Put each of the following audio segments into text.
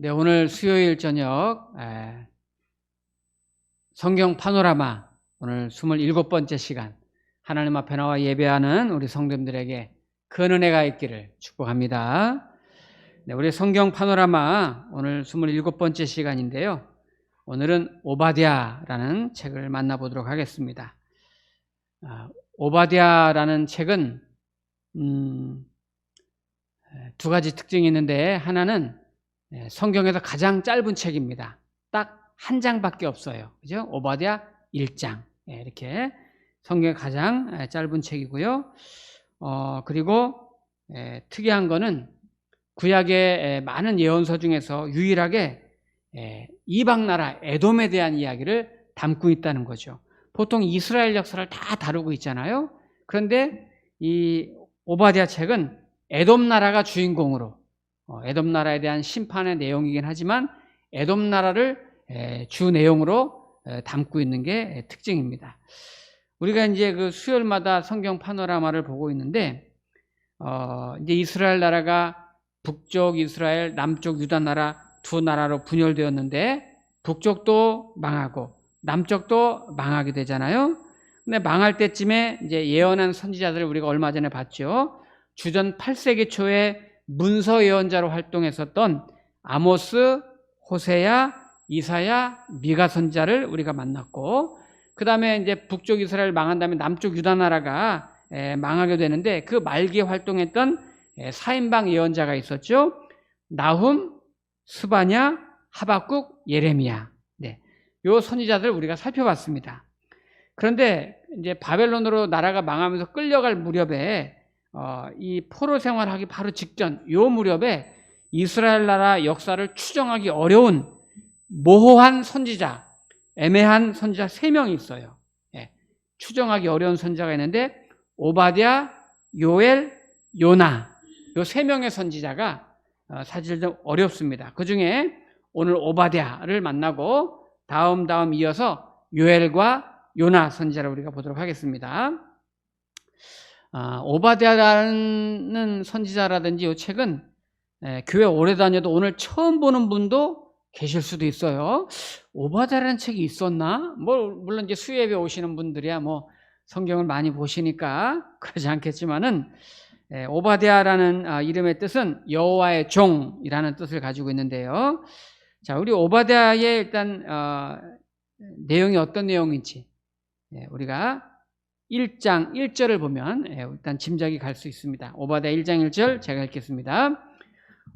네, 오늘 수요일 저녁 성경 파노라마 오늘 27번째 시간 하나님 앞에 나와 예배하는 우리 성도님들에게 큰 은혜가 있기를 축복합니다. 네, 우리 성경 파노라마 오늘 27번째 시간인데요. 오늘은 오바댜라는 책을 만나보도록 하겠습니다. 오바댜라는 책은 두 가지 특징이 있는데, 하나는 성경에서 가장 짧은 책입니다. 딱 한 장밖에 없어요. 그죠? 오바댜 1장. 이렇게 성경의 가장 짧은 책이고요. 그리고 특이한 거는 구약의 많은 예언서 중에서 유일하게 이방 나라 에돔에 대한 이야기를 담고 있다는 거죠. 보통 이스라엘 역사를 다 다루고 있잖아요. 그런데 이 오바댜 책은 에돔 나라가 주인공으로, 에돔 나라에 대한 심판의 내용이긴 하지만 에돔 나라를 주 내용으로 담고 있는 게 특징입니다. 우리가 이제 그 수요일마다 성경 파노라마를 보고 있는데, 이제 이스라엘 나라가 북쪽 이스라엘, 남쪽 유다 나라 두 나라로 분열되었는데, 북쪽도 망하고 남쪽도 망하게 되잖아요. 근데 망할 때쯤에 이제 예언한 선지자들을 우리가 얼마 전에 봤죠. 주전 8세기 초에 문서 예언자로 활동했었던 아모스, 호세야, 이사야, 미가 선지자를 우리가 만났고, 그 다음에 이제 북쪽 이스라엘 망한 다음에 남쪽 유다 나라가 망하게 되는데, 그 말기에 활동했던 4인방 예언자가 있었죠. 나훔, 스바냐, 하박국, 예레미야. 네, 요 선지자들 우리가 살펴봤습니다. 그런데 이제 바벨론으로 나라가 망하면서 끌려갈 무렵에 이 포로 생활하기 바로 직전 요 무렵에 이스라엘 나라 역사를 추정하기 어려운 모호한 선지자, 애매한 선지자 3명이 있어요. 추정하기 어려운 선지자가 있는데, 오바댜, 요엘, 요나, 요 3명의 선지자가 사실 좀 어렵습니다. 그 중에 오늘 오바댜를 만나고 다음 이어서 요엘과 요나 선지자를 우리가 보도록 하겠습니다. 오바댜라는 선지자라든지 이 책은 교회 오래 다녀도 오늘 처음 보는 분도 계실 수도 있어요. 오바댜라는 책이 있었나? 물론 이제 수예배 오시는 분들이야 뭐 성경을 많이 보시니까 그러지 않겠지만은, 오바댜라는 이름의 뜻은 여호와의 종이라는 뜻을 가지고 있는데요. 자, 우리 오바댜의 일단 내용이 어떤 내용인지 우리가 1장 1절을 보면 일단 짐작이 갈 수 있습니다. 오바댜 1장 1절 제가 읽겠습니다.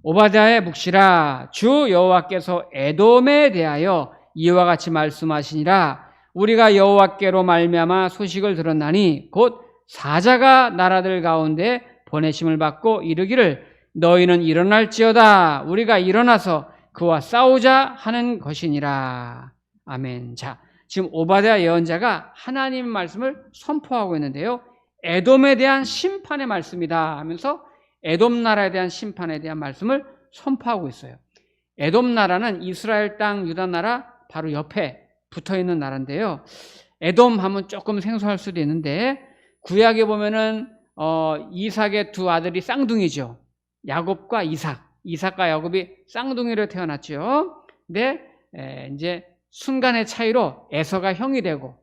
오바댜의 묵시라, 주 여호와께서 에돔에 대하여 이와 같이 말씀하시니라. 우리가 여호와께로 말미암아 소식을 들었나니 곧 사자가 나라들 가운데 보내심을 받고 이르기를 너희는 일어날지어다. 우리가 일어나서 그와 싸우자 하는 것이니라. 아멘. 자, 지금 오바댜 예언자가 하나님의 말씀을 선포하고 있는데요. 에돔에 대한 심판의 말씀이다 하면서 에돔 나라에 대한 심판에 대한 말씀을 선포하고 있어요. 에돔 나라는 이스라엘 땅 유다 나라 바로 옆에 붙어있는 나라인데요. 에돔 하면 조금 생소할 수도 있는데, 구약에 보면은 이삭의 두 아들이 쌍둥이죠. 야곱과 이삭과 야곱이 쌍둥이로 태어났죠. 근데 이제 순간의 차이로 에서가 형이 되고,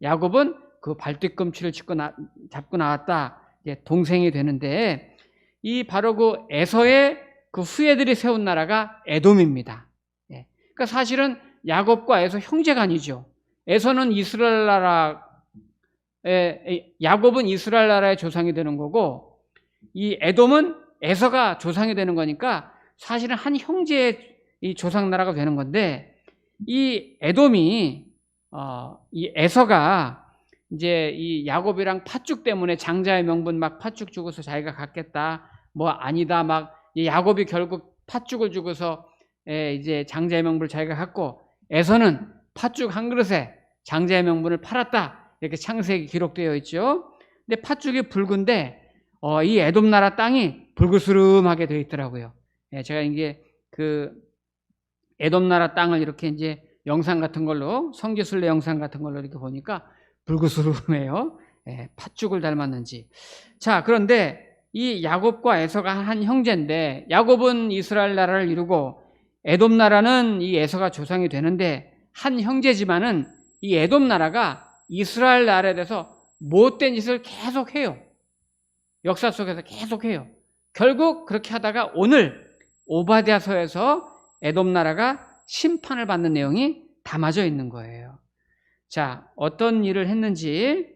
야곱은 그 발뒤꿈치를 잡고 나왔다, 이제 동생이 되는데, 이 바로 그 에서의 그 후예들이 세운 나라가 에돔입니다. 그러니까 사실은 야곱과 에서 형제가 아니죠. 에서는 이스라엘 나라, 야곱은 이스라엘 나라의 조상이 되는 거고, 이 에돔은 에서가 조상이 되는 거니까 사실은 한 형제의 이 조상 나라가 되는 건데, 이 에돔이 이 에서가 이제 이 야곱이랑 팥죽 때문에 장자의 명분 막 팥죽 주고서 자기가 갖겠다, 뭐 아니다, 막 야곱이 결국 팥죽을 주고서 이제 장자의 명분을 자기가 갖고, 에서는 팥죽 한 그릇에 장자의 명분을 팔았다, 이렇게 창세기 기록되어 있죠. 근데 팥죽이 붉은데 이 에돔 나라 땅이 붉으스름하게 되어 있더라고요. 제가 이게 그 에돔 나라 땅을 이렇게 이제 영상 같은 걸로, 성지순례 영상 같은 걸로 이렇게 보니까 붉으스름해요. 팥죽을 닮았는지. 자, 그런데 이 야곱과 에서가 한 형제인데, 야곱은 이스라엘 나라를 이루고 에돔 나라는 이 에서가 조상이 되는데 한 형제지만은 이 에돔 나라가 이스라엘 나라에 대해서 못된 짓을 계속해요. 역사 속에서 계속해요. 결국 그렇게 하다가 오늘 오바댜서에서 에돔 나라가 심판을 받는 내용이 담아져 있는 거예요. 자, 어떤 일을 했는지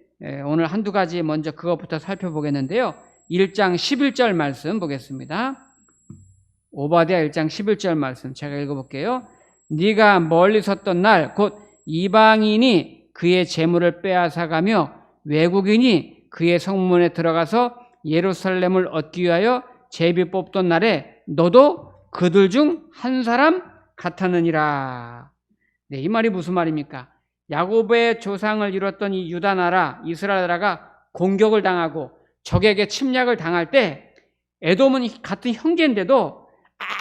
오늘 한두 가지 먼저 그것부터 살펴보겠는데요. 1장 11절 말씀 보겠습니다. 오바댜 1장 11절 말씀 제가 읽어볼게요. 네가 멀리 섰던 날 곧 이방인이 그의 재물을 빼앗아가며 외국인이 그의 성문에 들어가서 예루살렘을 얻기 위하여 제비 뽑던 날에 너도 그들 중 한 사람 같았느니라. 네, 이 말이 무슨 말입니까? 야곱의 조상을 이뤘던 이 유다 나라, 이스라엘 나라가 공격을 당하고 적에게 침략을 당할 때 에돔은 같은 형제인데도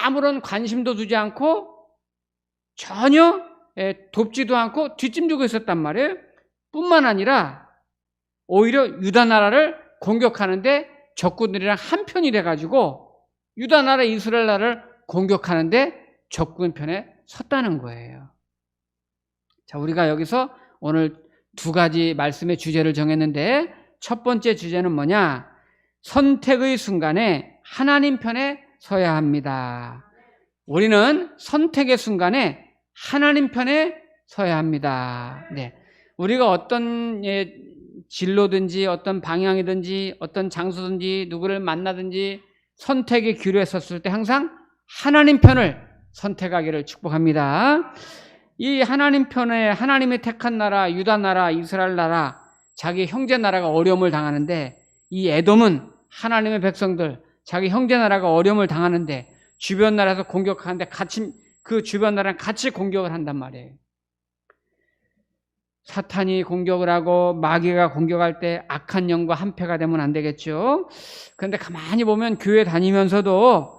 아무런 관심도 두지 않고 전혀 돕지도 않고 뒷짐지고 있었단 말이에요. 뿐만 아니라 오히려 유다 나라를 공격하는데 적군들이랑 한편이 돼가지고 유다 나라, 이스라엘 나라를 공격하는데 적군 편에 섰다는 거예요. 자, 우리가 여기서 오늘 두 가지 말씀의 주제를 정했는데 첫 번째 주제는 뭐냐? 선택의 순간에 하나님 편에 서야 합니다. 우리는 선택의 순간에 하나님 편에 서야 합니다. 네. 우리가 어떤 진로든지 어떤 방향이든지 어떤 장소든지 누구를 만나든지 선택의 기로에 섰을 때 항상 하나님 편을 선택하기를 축복합니다. 이 하나님 편에 하나님의 택한 나라, 유다 나라, 이스라엘 나라, 자기 형제 나라가 어려움을 당하는데 이 에돔은 하나님의 백성들, 자기 형제 나라가 어려움을 당하는데 주변 나라에서 공격하는데 같이 그 주변 나라랑 같이 공격을 한단 말이에요. 사탄이 공격을 하고 마귀가 공격할 때 악한 영과 한패가 되면 안 되겠죠. 그런데 가만히 보면 교회 다니면서도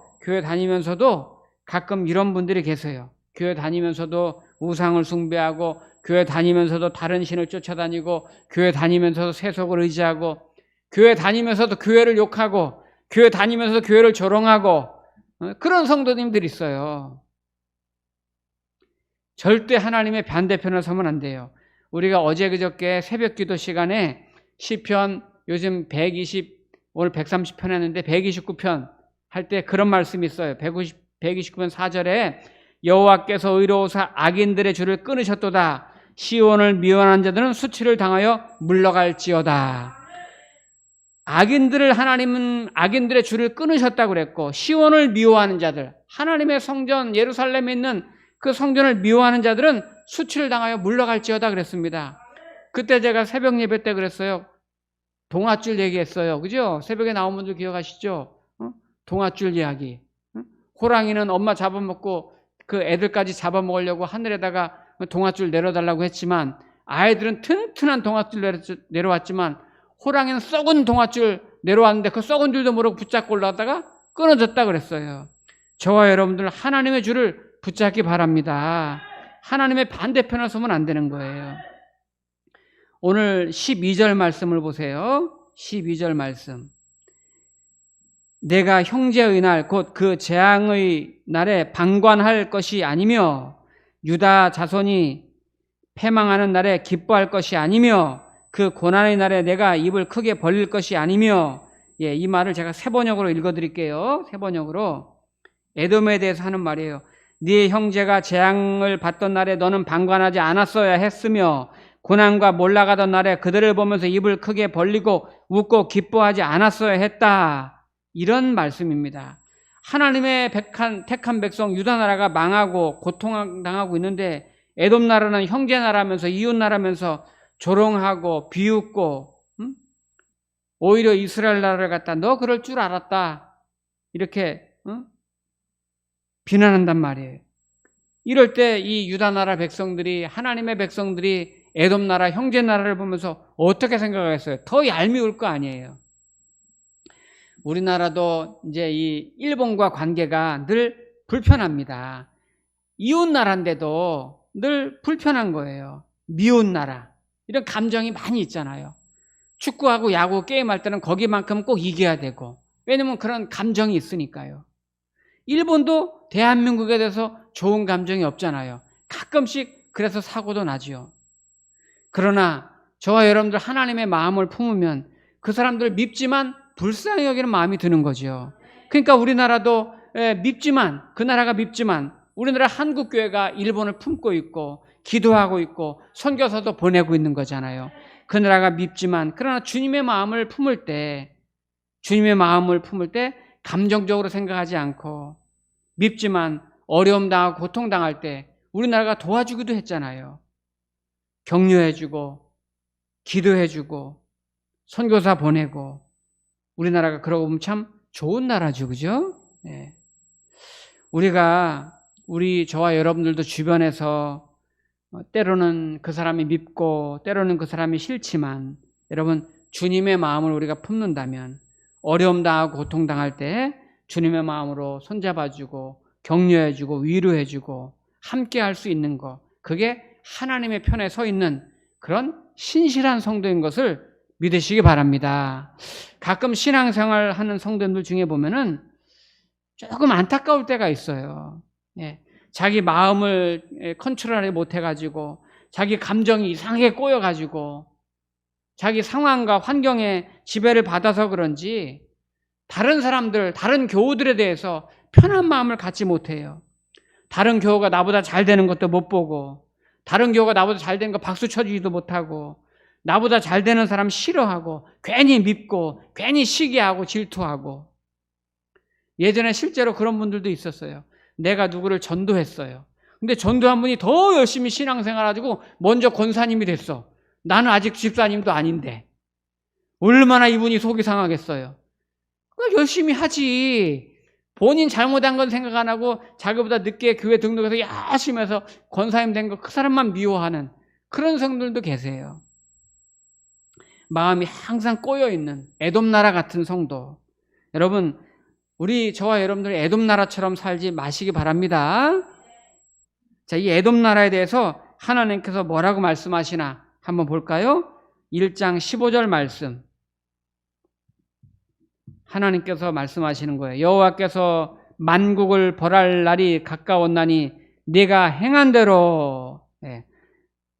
가끔 이런 분들이 계세요. 교회 다니면서도 우상을 숭배하고 교회 다니면서도 다른 신을 쫓아다니고 교회 다니면서도 세속을 의지하고 교회 다니면서도 교회를 욕하고 교회 다니면서도 교회를 조롱하고 그런 성도님들이 있어요. 절대 하나님의 반대편을 서면 안 돼요. 우리가 어제 그저께 새벽 기도 시간에 시편 요즘 120 오늘 130편 했는데 129편 할 때 그런 말씀이 있어요. 129편 4절에 여호와께서 의로우사 악인들의 줄을 끊으셨도다. 시온을 미워하는 자들은 수치를 당하여 물러갈지어다. 하나님은 악인들의 줄을 끊으셨다고 그랬고 시온을 미워하는 자들, 하나님의 성전 예루살렘에 있는 그 성전을 미워하는 자들은 수치를 당하여 물러갈지어다 그랬습니다. 그때 제가 새벽 예배 때 그랬어요. 동아줄 얘기했어요. 그죠? 새벽에 나온 분들 기억하시죠? 동아줄 이야기. 호랑이는 엄마 잡아먹고 그 애들까지 잡아먹으려고 하늘에다가 동아줄 내려달라고 했지만 아이들은 튼튼한 동아줄 내려왔지만 호랑이는 썩은 동아줄 내려왔는데 그 썩은 줄도 모르고 붙잡고 올라가다가 끊어졌다 그랬어요. 저와 여러분들 하나님의 줄을 붙잡기 바랍니다. 하나님의 반대편을 서면 안 되는 거예요. 오늘 12절 말씀을 보세요. 12절 말씀. 내가 형제의 날 곧 그 재앙의 날에 방관할 것이 아니며 유다 자손이 패망하는 날에 기뻐할 것이 아니며 그 고난의 날에 내가 입을 크게 벌릴 것이 아니며 이 말을 제가 세 번역으로 읽어드릴게요. 세 번역으로 에돔에 대해서 하는 말이에요. 네 형제가 재앙을 받던 날에 너는 방관하지 않았어야 했으며 고난과 몰락하던 날에 그들을 보면서 입을 크게 벌리고 웃고 기뻐하지 않았어야 했다. 이런 말씀입니다. 하나님의 택한 백성 유다 나라가 망하고 고통당하고 있는데 에돔 나라는 형제 나라면서 이웃 나라면서 조롱하고 비웃고 오히려 이스라엘 나라를 갖다 너 그럴 줄 알았다 이렇게 비난한단 말이에요. 이럴 때 이 유다 나라 백성들이 하나님의 백성들이 에돔 나라 형제 나라를 보면서 어떻게 생각하겠어요? 더 얄미울 거 아니에요. 우리나라도 이제 이 일본과 관계가 늘 불편합니다. 이웃 나라인데도 늘 불편한 거예요. 미운 나라. 이런 감정이 많이 있잖아요. 축구하고 야구 게임할 때는 거기만큼 꼭 이겨야 되고 왜냐면 그런 감정이 있으니까요. 일본도 대한민국에 대해서 좋은 감정이 없잖아요. 가끔씩 그래서 사고도 나지요. 그러나 저와 여러분들 하나님의 마음을 품으면 그 사람들 밉지만 불쌍히 여기는 마음이 드는 거죠. 그러니까 우리나라도 밉지만, 그 나라가 밉지만 우리나라 한국교회가 일본을 품고 있고 기도하고 있고 선교사도 보내고 있는 거잖아요. 그 나라가 밉지만, 그러나 주님의 마음을 품을 때 감정적으로 생각하지 않고, 밉지만 어려움 당하고 고통 당할 때 우리나라가 도와주기도 했잖아요. 격려해주고 기도해주고 선교사 보내고, 우리나라가 그러고 보면 참 좋은 나라죠, 그죠? 네. 저와 여러분들도 주변에서 때로는 그 사람이 밉고 때로는 그 사람이 싫지만, 여러분 주님의 마음을 우리가 품는다면 어려움 당하고 고통 당할 때 주님의 마음으로 손잡아주고 격려해주고 위로해주고 함께 할 수 있는 것, 그게 하나님의 편에 서 있는 그런 신실한 성도인 것을 믿으시기 바랍니다. 가끔 신앙생활 하는 성도들 중에 보면은 조금 안타까울 때가 있어요. 예. 자기 마음을 컨트롤하지 못해가지고 자기 감정이 이상하게 꼬여가지고 자기 상황과 환경에 지배를 받아서 그런지 다른 사람들, 다른 교우들에 대해서 편한 마음을 갖지 못해요. 다른 교우가 나보다 잘 되는 것도 못 보고, 다른 교우가 나보다 잘 되는 거 박수 쳐주지도 못하고, 나보다 잘 되는 사람 싫어하고 괜히 밉고 괜히 시기하고 질투하고. 예전에 실제로 그런 분들도 있었어요. 내가 누구를 전도했어요. 근데 전도한 분이 더 열심히 신앙생활하고 먼저 권사님이 됐어. 나는 아직 집사님도 아닌데. 얼마나 이분이 속이 상하겠어요. 열심히 하지. 본인 잘못한 건 생각 안 하고 자기보다 늦게 교회 등록해서 열심히 해서 권사님 된 거 그 사람만 미워하는 그런 성들도 계세요. 마음이 항상 꼬여있는 에돔 나라 같은 성도. 여러분, 저와 여러분들 에돔 나라처럼 살지 마시기 바랍니다. 자, 이 에돔 나라에 대해서 하나님께서 뭐라고 말씀하시나 한번 볼까요? 1장 15절 말씀. 하나님께서 말씀하시는 거예요. 여호와께서 만국을 벌할 날이 가까웠나니 네가 행한 대로,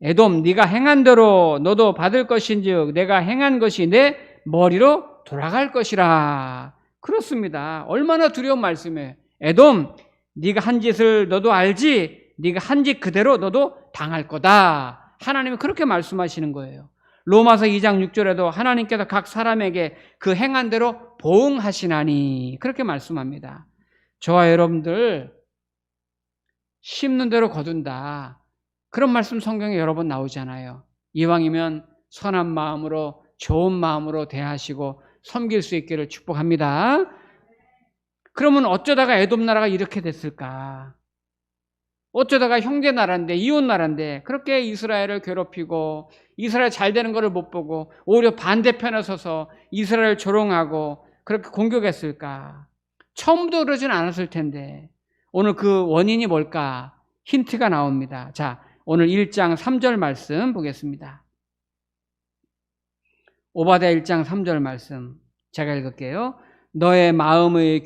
에돔 네가 행한 대로 너도 받을 것인즉 내가 행한 것이 내 머리로 돌아갈 것이라. 그렇습니다. 얼마나 두려운 말씀이에요. 에돔 네가 한 짓을 너도 알지? 네가 한 짓 그대로 너도 당할 거다. 하나님이 그렇게 말씀하시는 거예요. 로마서 2장 6절에도 하나님께서 각 사람에게 그 행한 대로 보응하시나니 그렇게 말씀합니다. 저와 여러분들 심는 대로 거둔다. 그런 말씀 성경에 여러 번 나오잖아요. 이왕이면 선한 마음으로 좋은 마음으로 대하시고 섬길 수 있기를 축복합니다. 그러면 어쩌다가 에돔 나라가 이렇게 됐을까? 어쩌다가 형제 나라인데, 이웃 나라인데 그렇게 이스라엘을 괴롭히고 이스라엘 잘 되는 것을 못 보고 오히려 반대편에 서서 이스라엘을 조롱하고 그렇게 공격했을까? 처음부터 그러진 않았을 텐데 오늘 그 원인이 뭘까? 힌트가 나옵니다. 자, 오늘 1장 3절 말씀 보겠습니다. 오바댜 1장 3절 말씀 제가 읽을게요. 너의 마음의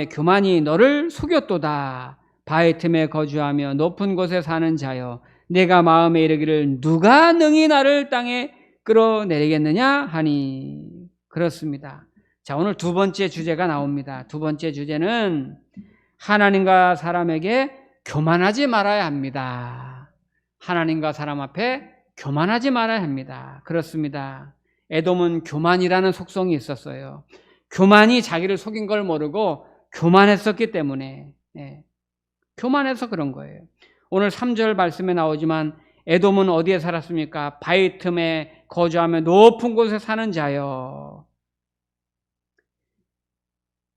교만이 너를 속였도다. 바위 틈에 거주하며 높은 곳에 사는 자여, 내가 마음에 이르기를 누가 능히 나를 땅에 끌어내리겠느냐 하니. 그렇습니다. 자, 오늘 두 번째 주제가 나옵니다. 두 번째 주제는 하나님과 사람에게 교만하지 말아야 합니다. 하나님과 사람 앞에 교만하지 말아야 합니다. 그렇습니다. 에돔은 교만이라는 속성이 있었어요. 교만이 자기를 속인 걸 모르고 교만했었기 때문에, 교만해서 그런 거예요. 오늘 3절 말씀에 나오지만 에돔은 어디에 살았습니까? 바위 틈에 거주하며 높은 곳에 사는 자여,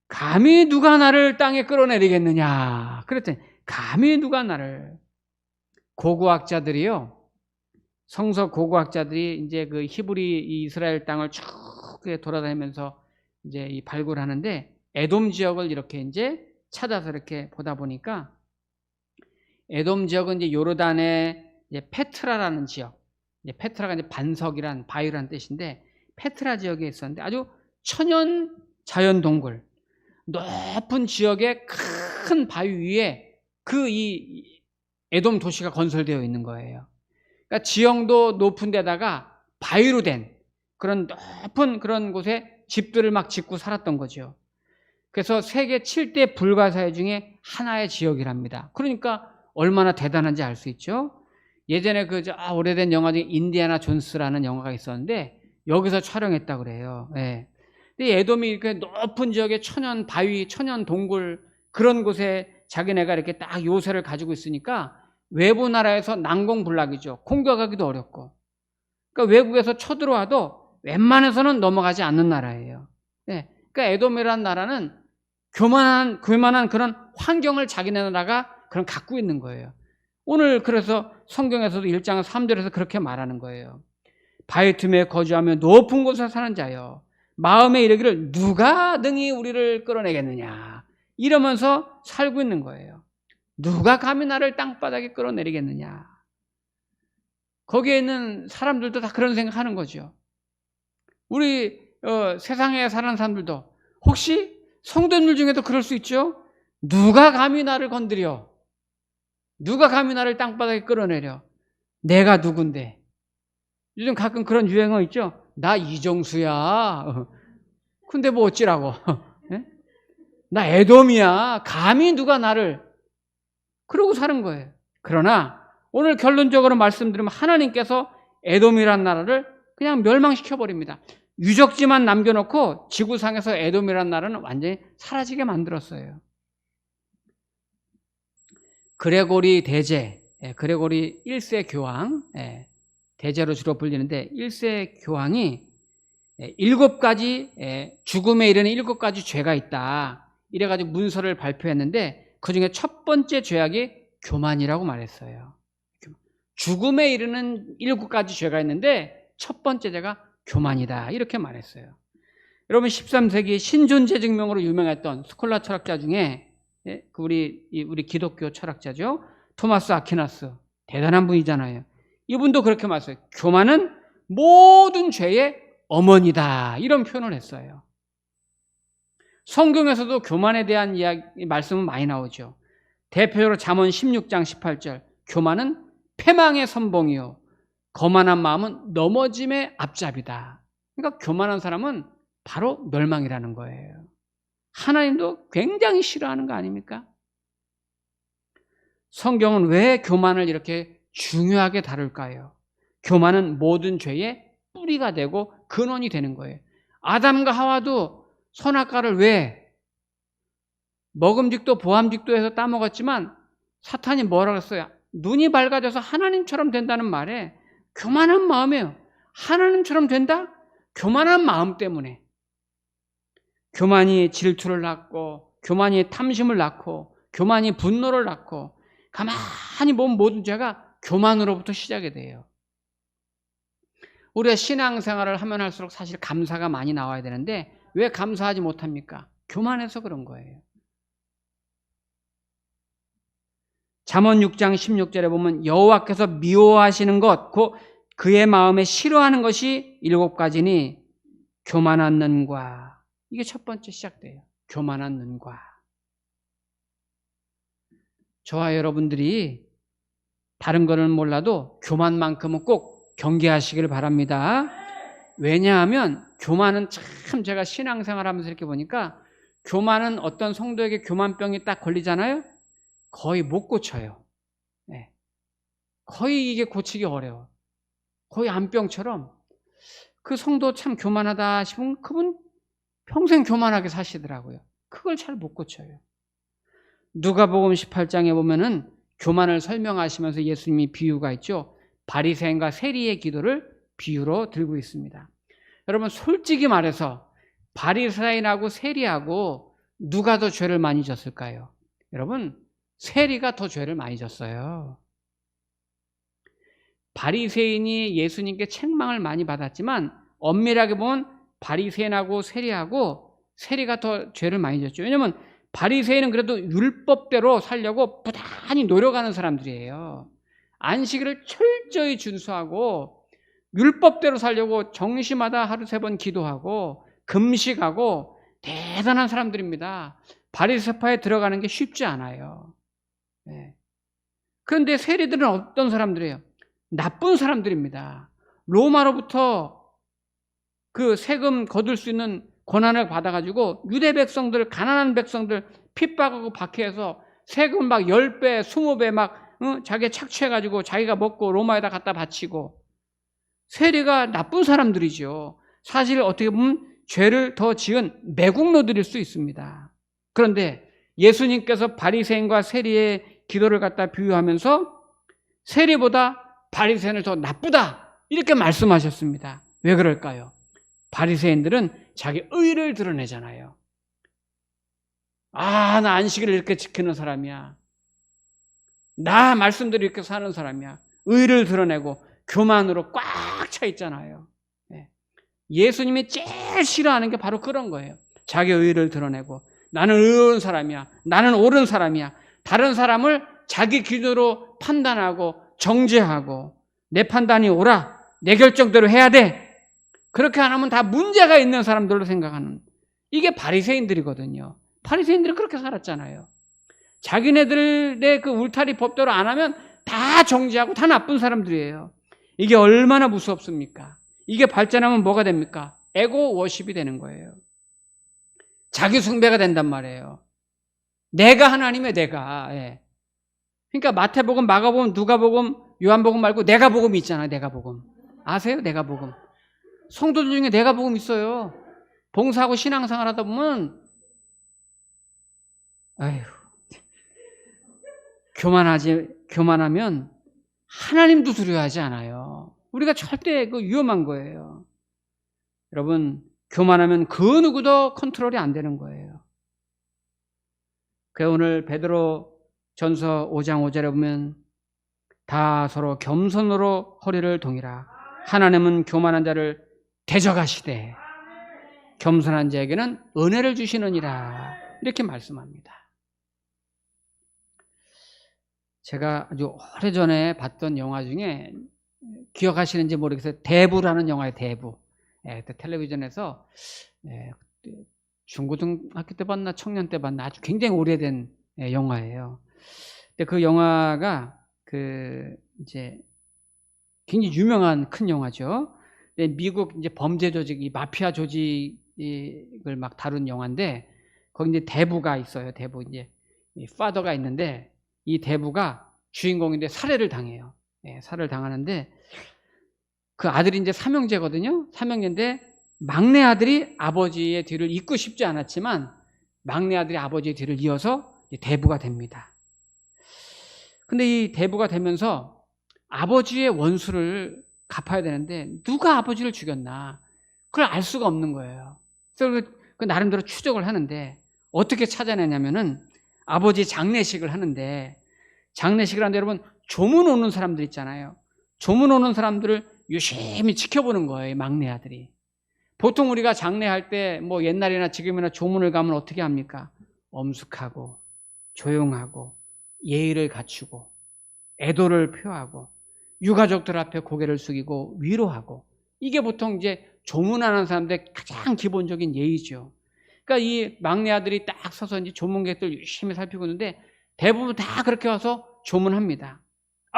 감히 누가 나를 땅에 끌어내리겠느냐. 그랬더니 감히 누가 나를. 고고학자들이요, 성서 고고학자들이 이제 그 히브리 이스라엘 땅을 쭉 돌아다니면서 이제 이 발굴하는데 에돔 지역을 이렇게 이제 찾아서 이렇게 보다 보니까 에돔 지역은 이제 요르단의 이제 페트라라는 지역, 이제 페트라가 이제 반석이란 바위라는 뜻인데 페트라 지역에 있었는데 아주 천연 자연 동굴, 높은 지역의 큰 바위 위에 이 에돔 도시가 건설되어 있는 거예요. 그러니까 지형도 높은 데다가 바위로 된 그런 높은 그런 곳에 집들을 막 짓고 살았던 거죠. 그래서 세계 7대 불가사의 중에 하나의 지역이랍니다. 그러니까 얼마나 대단한지 알 수 있죠. 예전에 오래된 영화 중에 인디아나 존스라는 영화가 있었는데 여기서 촬영했다고 그래요. 예. 근데 에돔이 이렇게 높은 지역에 천연 바위, 천연 동굴 그런 곳에 자기네가 이렇게 딱 요새를 가지고 있으니까 외부 나라에서 난공불락이죠. 공격하기도 어렵고. 그러니까 외국에서 쳐들어와도 웬만해서는 넘어가지 않는 나라예요. 예. 그러니까 에돔이라는 나라는 교만한 그런 환경을 자기네 나라가 그런 갖고 있는 거예요. 오늘 그래서 성경에서도 1장 3절에서 그렇게 말하는 거예요. 바위 틈에 거주하며 높은 곳에 사는 자여 마음에 이르기를 누가 능히 우리를 끌어내겠느냐 이러면서 살고 있는 거예요. 누가 감히 나를 땅바닥에 끌어내리겠느냐. 거기에 있는 사람들도 다 그런 생각하는 거죠. 우리 세상에 사는 사람들도 혹시 성도들 중에도 그럴 수 있죠. 누가 감히 나를 건드려. 누가 감히 나를 땅바닥에 끌어내려. 내가 누군데. 요즘 가끔 그런 유행어 있죠. 나 이정수야. 근데 뭐 어찌라고. 나 에돔이야. 감히 누가 나를. 그러고 사는 거예요. 그러나 오늘 결론적으로 말씀드리면 하나님께서 에돔이란 나라를 그냥 멸망시켜버립니다. 유적지만 남겨놓고 지구상에서 에돔이란 나라는 완전히 사라지게 만들었어요. 그레고리 대제, 그레고리 1세 교황, 대제로 주로 불리는데 1세 교황이 7가지 죽음에 이르는 7가지 죄가 있다. 이래가지고 문서를 발표했는데 그중에 첫 번째 죄악이 교만이라고 말했어요. 죽음에 이르는 7가지 죄가 있는데 첫 번째 죄가 교만이다. 이렇게 말했어요. 여러분 13세기 신존재 증명으로 유명했던 스콜라 철학자 중에 우리 기독교 철학자죠. 토마스 아퀴나스. 대단한 분이잖아요. 이분도 그렇게 말했어요. 교만은 모든 죄의 어머니다. 이런 표현을 했어요. 성경에서도 교만에 대한 말씀은 많이 나오죠. 대표적으로 잠언 16장 18절. 교만은 패망의 선봉이요. 거만한 마음은 넘어짐의 앞잡이다. 그러니까 교만한 사람은 바로 멸망이라는 거예요. 하나님도 굉장히 싫어하는 거 아닙니까? 성경은 왜 교만을 이렇게 중요하게 다룰까요? 교만은 모든 죄의 뿌리가 되고 근원이 되는 거예요. 아담과 하와도 선악과를 왜 먹음직도 보암직도 해서 따먹었지만 사탄이 뭐라고 했어요? 눈이 밝아져서 하나님처럼 된다는 말에 교만한 마음이에요. 하나님처럼 된다? 교만한 마음 때문에. 교만이 질투를 낳고 교만이 탐심을 낳고 교만이 분노를 낳고 가만히 보면 모든 죄가 교만으로부터 시작이 돼요. 우리가 신앙생활을 하면 할수록 사실 감사가 많이 나와야 되는데 왜 감사하지 못합니까? 교만해서 그런 거예요. 잠언 6장 16절에 보면 여호와께서 미워하시는 것, 그의 마음에 싫어하는 것이 7가지니 교만한 눈과, 이게 첫 번째 시작돼요. 교만한 눈과. 저와 여러분들이 다른 거는 몰라도 교만만큼은 꼭 경계하시길 바랍니다. 왜냐하면 교만은 참 제가 신앙생활하면서 이렇게 보니까 교만은 어떤 성도에게 교만병이 딱 걸리잖아요. 거의 못 고쳐요. 네. 거의 이게 고치기 어려워. 거의 암병처럼 그 성도 참 교만하다 싶으면 그분 평생 교만하게 사시더라고요. 그걸 잘 못 고쳐요. 누가복음 18장에 보면은 교만을 설명하시면서 예수님이 비유가 있죠. 바리새인과 세리의 기도를 비유로 들고 있습니다. 여러분 솔직히 말해서 바리새인하고 세리하고 누가 더 죄를 많이 졌을까요? 여러분 세리가 더 죄를 많이 졌어요. 바리새인이 예수님께 책망을 많이 받았지만 엄밀하게 보면 바리새인하고 세리가 더 죄를 많이 졌죠. 왜냐하면 바리새인은 그래도 율법대로 살려고 부단히 노력하는 사람들이에요. 안식일을 철저히 준수하고 율법대로 살려고 정시마다 하루 3번 기도하고 금식하고 대단한 사람들입니다. 바리새파에 들어가는 게 쉽지 않아요. 예. 그런데 세리들은 어떤 사람들이에요? 나쁜 사람들입니다. 로마로부터 그 세금 거둘 수 있는 권한을 받아가지고 유대 백성들, 가난한 백성들 핍박하고 박해해서 세금 막 10배, 20배 막 자기가 착취해가지고 자기가 먹고 로마에다 갖다 바치고, 세리가 나쁜 사람들이죠. 사실 어떻게 보면 죄를 더 지은 매국노들일 수 있습니다. 그런데 예수님께서 바리새인과 세리의 기도를 갖다 비유하면서 세리보다 바리새인을 더 나쁘다 이렇게 말씀하셨습니다. 왜 그럴까요? 바리새인들은 자기 의를 드러내잖아요. 아, 나 안식일을 이렇게 지키는 사람이야. 나 말씀대로 이렇게 사는 사람이야. 의를 드러내고 교만으로 꽉 차 있잖아요. 예수님이 제일 싫어하는 게 바로 그런 거예요. 자기 의를 드러내고 나는 의로운 사람이야. 나는 옳은 사람이야. 다른 사람을 자기 기준으로 판단하고 정죄하고 내 판단이 옳아. 내 결정대로 해야 돼. 그렇게 안 하면 다 문제가 있는 사람들로 생각하는, 이게 바리새인들이거든요. 바리새인들이 그렇게 살았잖아요. 자기네들의 그 울타리 법대로 안 하면 다 정죄하고 다 나쁜 사람들이에요. 이게 얼마나 무섭습니까? 이게 발전하면 뭐가 됩니까? 에고 워십이 되는 거예요. 자기 숭배가 된단 말이에요. 내가 하나님의 내가. 예. 그러니까 마태복음, 마가복음, 누가복음, 요한복음 말고 내가복음이 있잖아요. 내가복음. 아세요? 내가복음. 성도들 중에 내가복음 있어요. 봉사하고 신앙생활 하다 보면 아휴, 교만하면 하나님도 두려워하지 않아요. 우리가 절대 그 위험한 거예요. 여러분, 교만하면 그 누구도 컨트롤이 안 되는 거예요. 그래서 오늘 베드로 전서 5장 5절에 보면 다 서로 겸손으로 허리를 동이라. 하나님은 교만한 자를 대적하시되 겸손한 자에게는 은혜를 주시느니라. 이렇게 말씀합니다. 제가 아주 오래전에 봤던 영화 중에 기억하시는지 모르겠어요. 대부라는 영화예요. 대부. 텔레비전에서 중고등학교 때 봤나 청년 때 봤나 아주 굉장히 오래된 영화예요. 근데 그 영화가 이제 굉장히 유명한 큰 영화죠. 미국 이제 범죄 조직, 이 마피아 조직을 막 다룬 영화인데 거기 이제 대부가 있어요. 대부 이제 파더가 있는데 이 대부가 주인공인데 살해를 당해요. 살해를 당하는데 그 아들이 이제 삼형제거든요. 삼형제인데 막내 아들이 아버지의 뒤를 잇고 싶지 않았지만 막내 아들이 아버지의 뒤를 이어서 대부가 됩니다. 근데 이 대부가 되면서 아버지의 원수를 갚아야 되는데 누가 아버지를 죽였나 그걸 알 수가 없는 거예요. 그래서 그 나름대로 추적을 하는데 어떻게 찾아내냐면은 아버지 장례식을 하는데, 장례식을 하는데 여러분 조문 오는 사람들 있잖아요. 조문 오는 사람들을 유심히 지켜보는 거예요. 막내 아들이. 보통 우리가 장례할 때 뭐 옛날이나 지금이나 조문을 가면 어떻게 합니까? 엄숙하고 조용하고 예의를 갖추고 애도를 표하고 유가족들 앞에 고개를 숙이고 위로하고, 이게 보통 이제 조문하는 사람들의 가장 기본적인 예의죠. 그러니까 이 막내 아들이 딱 서서 이제 조문객들 열심히 살피고 있는데 대부분 다 그렇게 와서 조문합니다.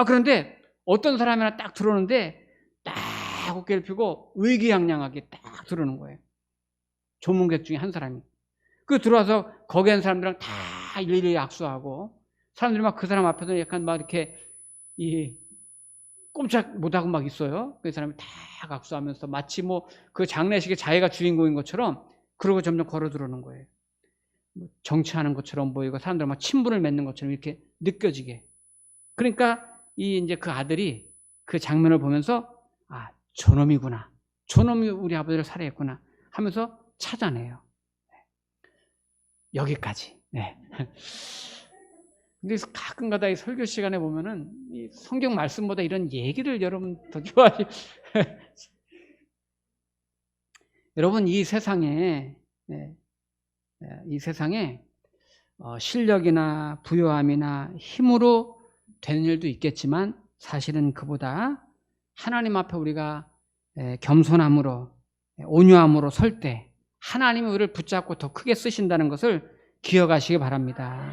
그런데 어떤 사람이 하나 딱 들어오는데 딱 어깨를 펴고 의기양양하게 딱 들어오는 거예요. 조문객 중에 한 사람이. 그 들어와서 거기 한 사람들랑 다 일일이 악수하고, 사람들이 막 그 사람 앞에서 약간 막 이렇게 꼼짝 못하고 막 있어요. 그 사람이 다 악수하면서 마치 뭐 그 장례식에 자기가 주인공인 것처럼 그러고 점점 걸어 들어오는 거예요. 정치하는 것처럼 보이고 사람들 막 친분을 맺는 것처럼 이렇게 느껴지게. 그러니까 이제 그 아들이 그 장면을 보면서 저놈이구나. 저놈이 우리 아버지를 살해했구나 하면서 찾아내요. 여기까지. 네. 근데 가끔가다 이 설교 시간에 보면은 이 성경 말씀보다 이런 얘기를 여러분 더 좋아하시. 여러분 이 세상에 실력이나 부요함이나 힘으로 되는 일도 있겠지만 사실은 그보다 하나님 앞에 우리가 겸손함으로 온유함으로 설 때 하나님이 우리를 붙잡고 더 크게 쓰신다는 것을 기억하시기 바랍니다.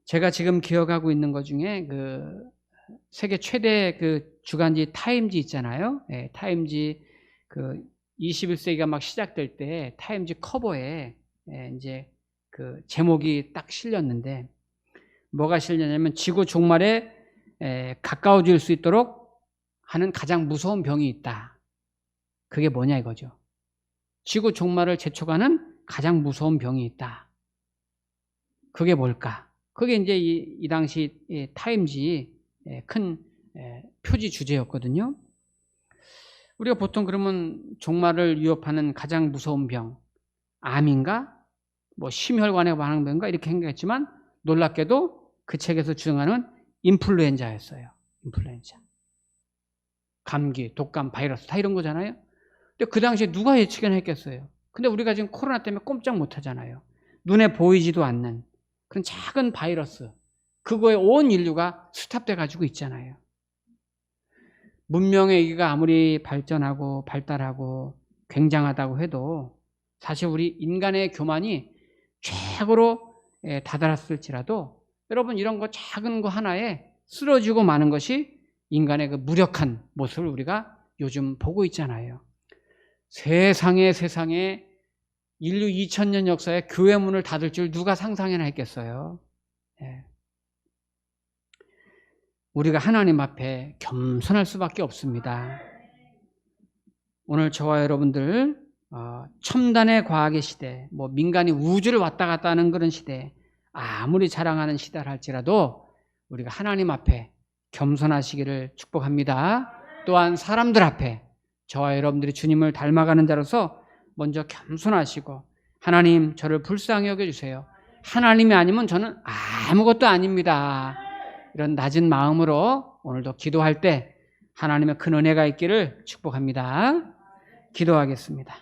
제가 지금 기억하고 있는 것 중에 그 세계 최대 그 주간지 타임지 있잖아요. 네, 타임지 그 21세기가 막 시작될 때 타임지 커버에 이제 그 제목이 딱 실렸는데 뭐가 실렸냐면 지구 종말에 가까워질 수 있도록 하는 가장 무서운 병이 있다. 그게 뭐냐 이거죠. 지구 종말을 재촉하는 가장 무서운 병이 있다. 그게 뭘까? 그게 이제 이 당시 타임지 큰 표지 주제였거든요. 우리가 보통 그러면 종말을 위협하는 가장 무서운 병, 암인가? 뭐 심혈관의 반응병인가? 이렇게 생각했지만 놀랍게도 그 책에서 주장하는 인플루엔자였어요. 인플루엔자. 감기, 독감, 바이러스 다 이런 거잖아요. 근데 그 당시에 누가 예측이나 했겠어요. 근데 우리가 지금 코로나 때문에 꼼짝 못 하잖아요. 눈에 보이지도 않는 그런 작은 바이러스, 그거에 온 인류가 수탑돼 가지고 있잖아요. 문명의 이가 아무리 발전하고 발달하고 굉장하다고 해도 사실 우리 인간의 교만이 최고로 다다랐을지라도 여러분 이런 거 작은 거 하나에 쓰러지고 마는 것이 인간의 그 무력한 모습을 우리가 요즘 보고 있잖아요. 세상에 인류 2000년 역사에 교회 문을 닫을 줄 누가 상상이나 했겠어요. 우리가 하나님 앞에 겸손할 수밖에 없습니다. 오늘 저와 여러분들 첨단의 과학의 시대, 뭐 민간이 우주를 왔다 갔다 하는 그런 시대, 아무리 자랑하는 시대를 할지라도 우리가 하나님 앞에 겸손하시기를 축복합니다. 또한 사람들 앞에 저와 여러분들이 주님을 닮아가는 자로서 먼저 겸손하시고 하나님 저를 불쌍히 여겨주세요. 하나님이 아니면 저는 아무것도 아닙니다. 이런 낮은 마음으로 오늘도 기도할 때 하나님의 큰 은혜가 있기를 축복합니다. 기도하겠습니다.